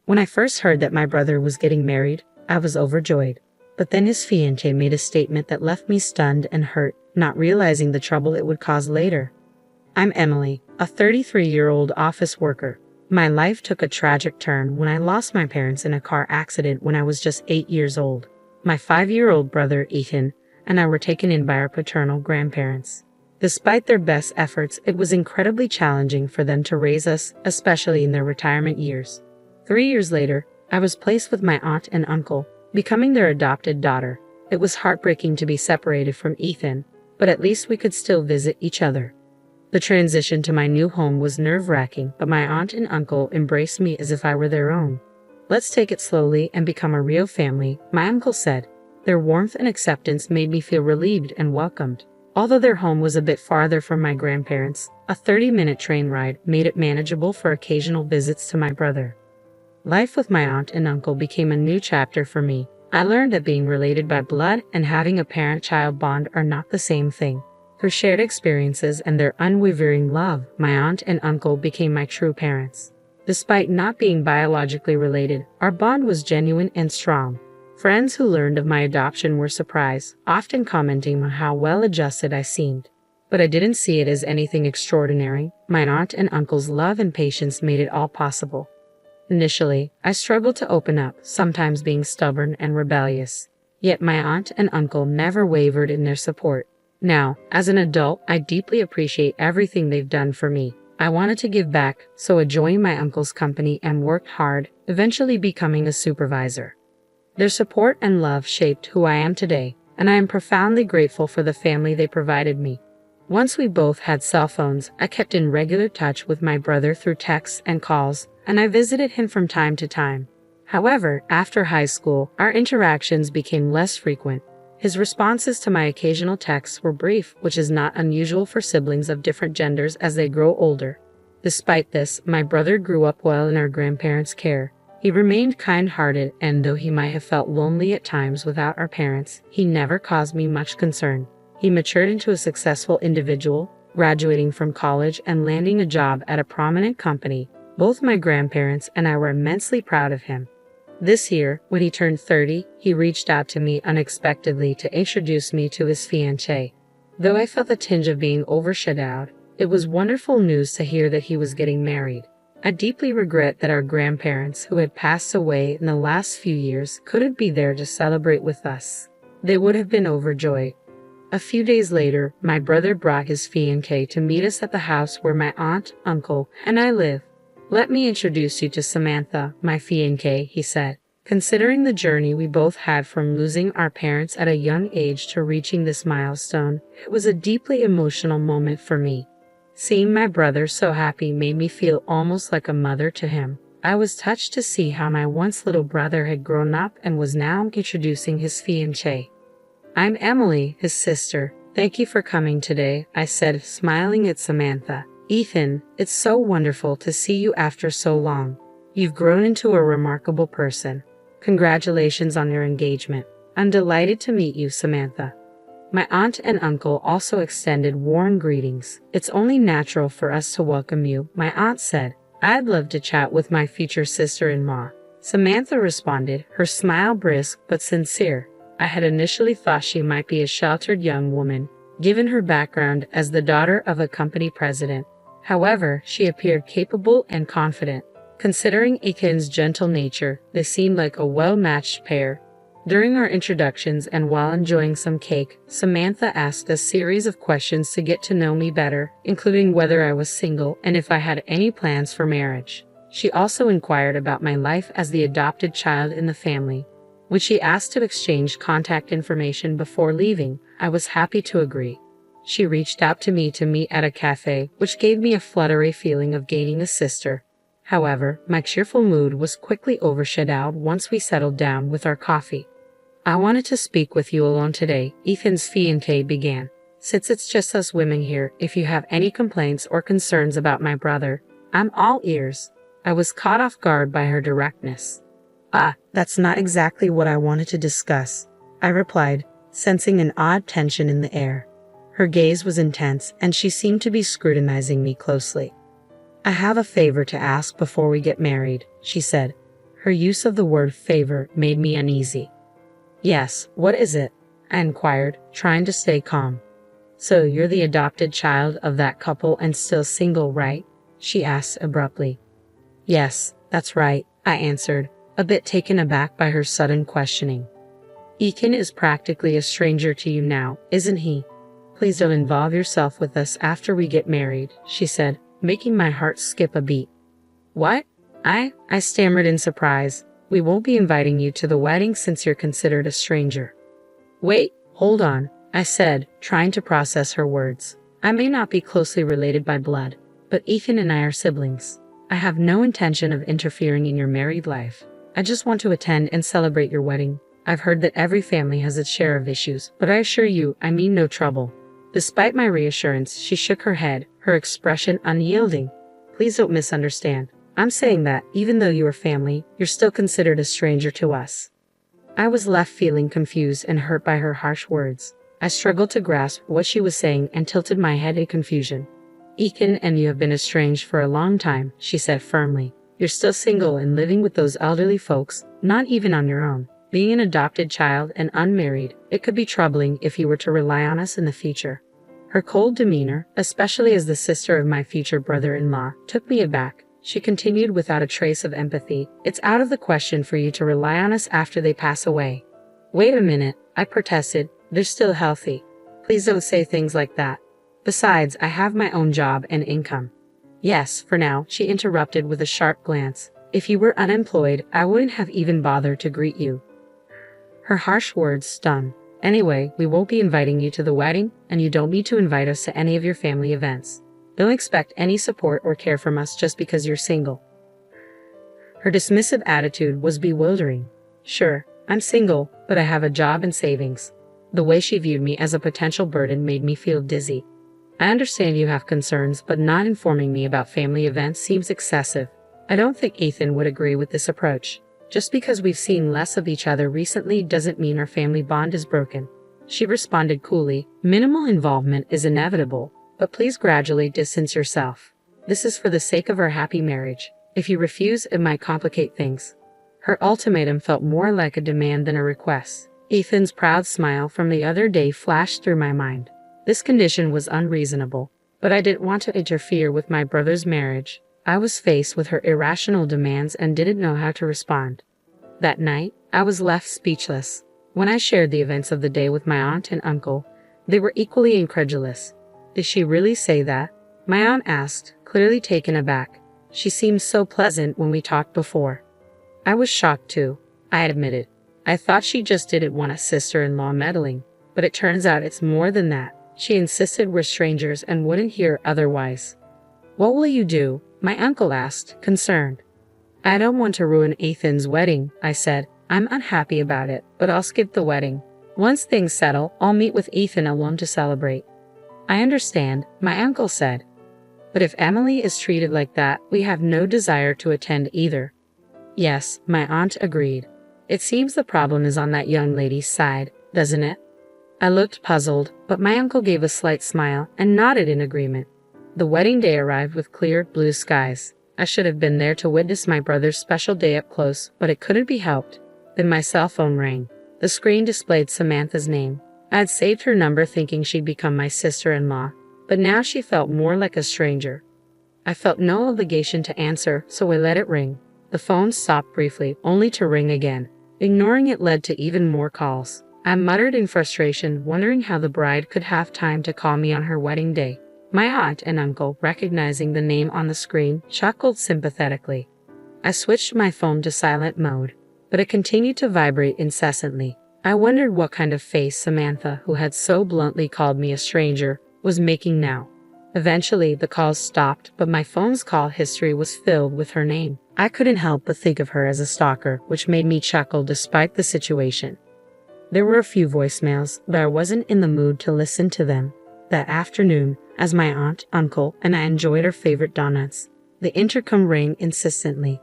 When I first heard that my brother was getting married, I was overjoyed. But then his fiancée made a statement that left me stunned and hurt, not realizing the trouble it would cause later. I'm Emily, a 33-year-old office worker. My life took a tragic turn when I lost my parents in a car accident when I was just 8 years old. My 5-year-old brother, Ethan, and I were taken in by our paternal grandparents. Despite their best efforts, it was incredibly challenging for them to raise us, especially in their retirement years. 3 years later, I was placed with my aunt and uncle, becoming their adopted daughter. It was heartbreaking to be separated from Ethan, but at least we could still visit each other. The transition to my new home was nerve-wracking, but my aunt and uncle embraced me as if I were their own. "Let's take it slowly and become a real family," my uncle said. Their warmth and acceptance made me feel relieved and welcomed. Although their home was a bit farther from my grandparents, a 30-minute train ride made it manageable for occasional visits to my brother. Life with my aunt and uncle became a new chapter for me. I learned that being related by blood and having a parent-child bond are not the same thing. Through shared experiences and their unwavering love, my aunt and uncle became my true parents. Despite not being biologically related, our bond was genuine and strong. Friends who learned of my adoption were surprised, often commenting on how well-adjusted I seemed. But I didn't see it as anything extraordinary. My aunt and uncle's love and patience made it all possible. Initially, I struggled to open up, sometimes being stubborn and rebellious. Yet my aunt and uncle never wavered in their support. Now, as an adult, I deeply appreciate everything they've done for me. I wanted to give back, so I joined my uncle's company and worked hard, eventually becoming a supervisor. Their support and love shaped who I am today, and I am profoundly grateful for the family they provided me. Once we both had cell phones, I kept in regular touch with my brother through texts and calls, and I visited him from time to time. However, after high school, our interactions became less frequent. His responses to my occasional texts were brief, which is not unusual for siblings of different genders as they grow older. Despite this, my brother grew up well in our grandparents' care. He remained kind-hearted, and though he might have felt lonely at times without our parents, he never caused me much concern. He matured into a successful individual, graduating from college and landing a job at a prominent company. Both my grandparents and I were immensely proud of him. This year, when he turned 30, he reached out to me unexpectedly to introduce me to his fiancée. Though I felt a tinge of being overshadowed, it was wonderful news to hear that he was getting married. I deeply regret that our grandparents, who had passed away in the last few years, couldn't be there to celebrate with us. They would have been overjoyed. A few days later, my brother brought his fiancée to meet us at the house where my aunt, uncle, and I live. "Let me introduce you to Samantha, my fiancée," he said. Considering the journey we both had from losing our parents at a young age to reaching this milestone, it was a deeply emotional moment for me. Seeing my brother so happy made me feel almost like a mother to him. I was touched to see how my once little brother had grown up and was now introducing his fiancée. "I'm Emily, his sister. Thank you for coming today," I said, smiling at Samantha. "Ethan, it's so wonderful to see you after so long. You've grown into a remarkable person. Congratulations on your engagement. I'm delighted to meet you, Samantha." My aunt and uncle also extended warm greetings. "It's only natural for us to welcome you," my aunt said. "I'd love to chat with my future sister-in-law." Samantha responded, her smile brisk but sincere. I had initially thought she might be a sheltered young woman, given her background as the daughter of a company president. However, she appeared capable and confident. Considering Ethan's gentle nature, they seemed like a well-matched pair. During our introductions and while enjoying some cake, Samantha asked a series of questions to get to know me better, including whether I was single and if I had any plans for marriage. She also inquired about my life as the adopted child in the family. When she asked to exchange contact information before leaving, I was happy to agree. She reached out to me to meet at a cafe, which gave me a fluttery feeling of gaining a sister. However, my cheerful mood was quickly overshadowed once we settled down with our coffee. "I wanted to speak with you alone today," Ethan's fiancée began. "Since it's just us women here, if you have any complaints or concerns about my brother, I'm all ears." I was caught off guard by her directness. That's not exactly what I wanted to discuss," I replied, sensing an odd tension in the air. Her gaze was intense, and she seemed to be scrutinizing me closely. "I have a favor to ask before we get married," she said. Her use of the word favor made me uneasy. Yes, what is it? I inquired, trying to stay calm. So you're the adopted child of that couple and still single, right? She asked abruptly. Yes, that's right, I answered, a bit taken aback by her sudden questioning. Ethan is practically a stranger to you now, isn't he? Please don't involve yourself with us after we get married, she said, making my heart skip a beat. What? I stammered in surprise. We won't be inviting you to the wedding since you're considered a stranger. Wait, hold on, I said, trying to process her words. I may not be closely related by blood, but Ethan and I are siblings. I have no intention of interfering in your married life. I just want to attend and celebrate your wedding. I've heard that every family has its share of issues, but I assure you, I mean no trouble. Despite my reassurance, she shook her head, her expression unyielding. Please don't misunderstand. I'm saying that, even though you are family, you're still considered a stranger to us. I was left feeling confused and hurt by her harsh words. I struggled to grasp what she was saying and tilted my head in confusion. Ethan and you have been estranged for a long time, she said firmly. You're still single and living with those elderly folks, not even on your own. Being an adopted child and unmarried, it could be troubling if you were to rely on us in the future. Her cold demeanor, especially as the sister of my future brother-in-law, took me aback. She continued without a trace of empathy. It's out of the question for you to rely on us after they pass away. Wait a minute, I protested. They're still healthy. Please don't say things like that. Besides, I have my own job and income. Yes, for now, she interrupted with a sharp glance. If you were unemployed, I wouldn't have even bothered to greet you. Her harsh words stung. Anyway, we won't be inviting you to the wedding, and you don't need to invite us to any of your family events. Don't expect any support or care from us just because you're single. Her dismissive attitude was bewildering. Sure, I'm single, but I have a job and savings. The way she viewed me as a potential burden made me feel dizzy. I understand you have concerns, but not informing me about family events seems excessive. I don't think Ethan would agree with this approach. Just because we've seen less of each other recently doesn't mean our family bond is broken. She responded coolly. Minimal involvement is inevitable, but please gradually distance yourself. This is for the sake of our happy marriage. If you refuse, it might complicate things. Her ultimatum felt more like a demand than a request. Ethan's proud smile from the other day flashed through my mind. This condition was unreasonable, but I didn't want to interfere with my brother's marriage. I was faced with her irrational demands and didn't know how to respond. That night, I was left speechless. When I shared the events of the day with my aunt and uncle, they were equally incredulous. Did she really say that? My aunt asked, clearly taken aback. She seemed so pleasant when we talked before. I was shocked too, I admitted. I thought she just didn't want a sister-in-law meddling, but it turns out it's more than that. She insisted we're strangers and wouldn't hear otherwise. What will you do? My uncle asked, concerned. I don't want to ruin Ethan's wedding, I said. I'm unhappy about it, but I'll skip the wedding. Once things settle, I'll meet with Ethan alone to celebrate. I understand, my uncle said. But if Emily is treated like that, we have no desire to attend either. Yes, my aunt agreed. It seems the problem is on that young lady's side, doesn't it? I looked puzzled, but my uncle gave a slight smile and nodded in agreement. The wedding day arrived with clear, blue skies. I should have been there to witness my brother's special day up close, but it couldn't be helped. Then my cell phone rang. The screen displayed Samantha's name. I had saved her number thinking she'd become my sister-in-law, but now she felt more like a stranger. I felt no obligation to answer, so I let it ring. The phone stopped briefly, only to ring again. Ignoring it led to even more calls. I muttered in frustration, wondering how the bride could have time to call me on her wedding day. My aunt and uncle, recognizing the name on the screen, chuckled sympathetically. I switched my phone to silent mode, but it continued to vibrate incessantly. I wondered what kind of face Samantha, who had so bluntly called me a stranger, was making now. Eventually, the calls stopped, but my phone's call history was filled with her name. I couldn't help but think of her as a stalker, which made me chuckle despite the situation. There were a few voicemails, but I wasn't in the mood to listen to them. That afternoon, as my aunt, uncle, and I enjoyed our favorite donuts, the intercom rang insistently.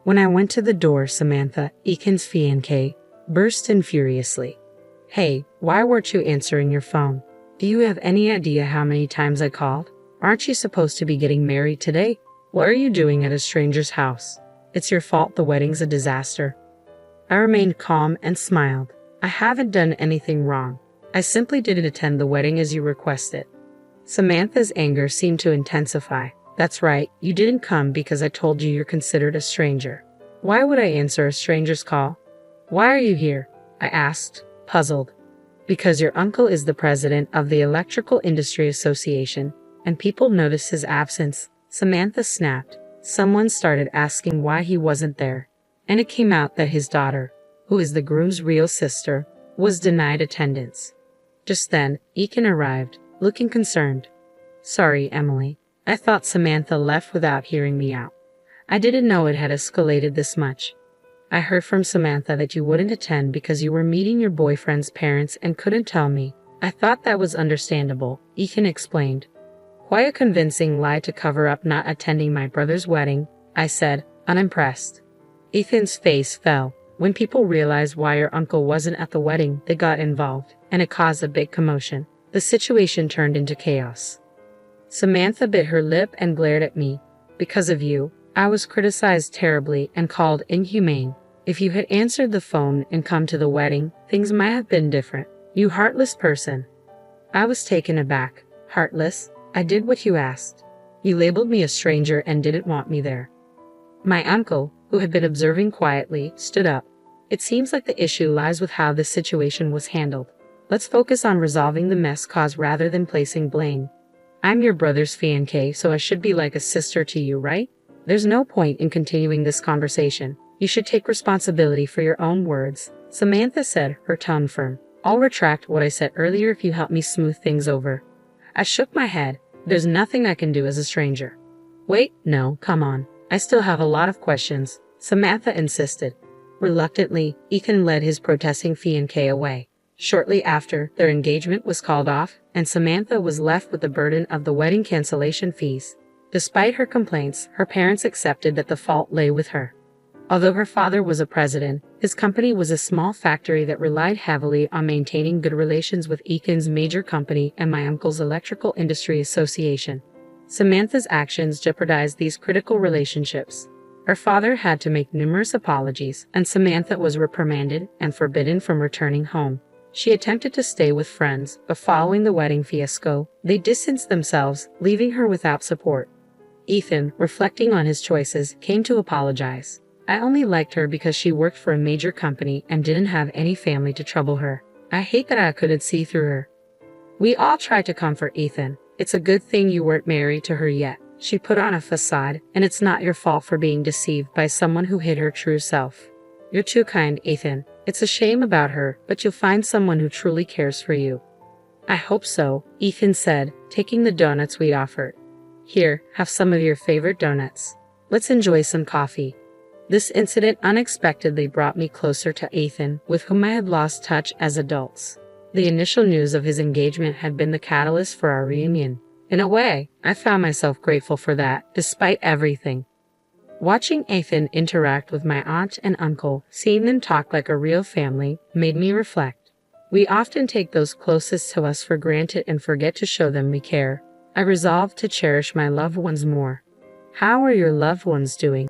When I went to the door, Samantha, Ethan's fiancée, burst in furiously. Hey, why weren't you answering your phone? Do you have any idea how many times I called? Aren't you supposed to be getting married today? What are you doing at a stranger's house? It's your fault the wedding's a disaster. I remained calm and smiled. I haven't done anything wrong. I simply didn't attend the wedding as you requested. Samantha's anger seemed to intensify. That's right, you didn't come because I told you you're considered a stranger. Why would I answer a stranger's call? Why are you here? I asked, puzzled. Because your uncle is the president of the Electrical Industry Association, and people noticed his absence. Samantha snapped. Someone started asking why he wasn't there, and it came out that his daughter, who is the groom's real sister, was denied attendance. Just then, Ethan arrived, looking concerned. Sorry, Emily. I thought Samantha left without hearing me out. I didn't know it had escalated this much. I heard from Samantha that you wouldn't attend because you were meeting your boyfriend's parents and couldn't tell me. I thought that was understandable, Ethan explained. Quite a convincing lie to cover up not attending my brother's wedding, I said, unimpressed. Ethan's face fell. When people realized why your uncle wasn't at the wedding, they got involved, and it caused a big commotion. The situation turned into chaos. Samantha bit her lip and glared at me. Because of you, I was criticized terribly and called inhumane. If you had answered the phone and come to the wedding, things might have been different. You heartless person. I was taken aback. Heartless? I did what you asked. You labeled me a stranger and didn't want me there. My uncle, who had been observing quietly, stood up. It seems like the issue lies with how this situation was handled. Let's focus on resolving the mess caused rather than placing blame. I'm your brother's fiancée, so I should be like a sister to you, right? There's no point in continuing this conversation. You should take responsibility for your own words, Samantha said, her tone firm. I'll retract what I said earlier if you help me smooth things over. I shook my head. There's nothing I can do as a stranger. Wait, no, come on. I still have a lot of questions, Samantha insisted. Reluctantly, Ethan led his protesting fiancée away. Shortly after, their engagement was called off, and Samantha was left with the burden of the wedding cancellation fees. Despite her complaints, her parents accepted that the fault lay with her. Although her father was a president, his company was a small factory that relied heavily on maintaining good relations with Ethan's major company and my uncle's Electrical Industry Association. Samantha's actions jeopardized these critical relationships. Her father had to make numerous apologies, and Samantha was reprimanded and forbidden from returning home. She attempted to stay with friends, but following the wedding fiasco, they distanced themselves, leaving her without support. Ethan, reflecting on his choices, came to apologize. I only liked her because she worked for a major company and didn't have any family to trouble her. I hate that I couldn't see through her. We all tried to comfort Ethan. It's a good thing you weren't married to her yet. She put on a facade, and it's not your fault for being deceived by someone who hid her true self. You're too kind, Ethan. It's a shame about her, but you'll find someone who truly cares for you. I hope so, Ethan said, taking the donuts we offered. Here, have some of your favorite donuts. Let's enjoy some coffee. This incident unexpectedly brought me closer to Ethan, with whom I had lost touch as adults. The initial news of his engagement had been the catalyst for our reunion. In a way, I found myself grateful for that, despite everything. Watching Ethan interact with my aunt and uncle, seeing them talk like a real family, made me reflect. We often take those closest to us for granted and forget to show them we care. I resolved to cherish my loved ones more. How are your loved ones doing?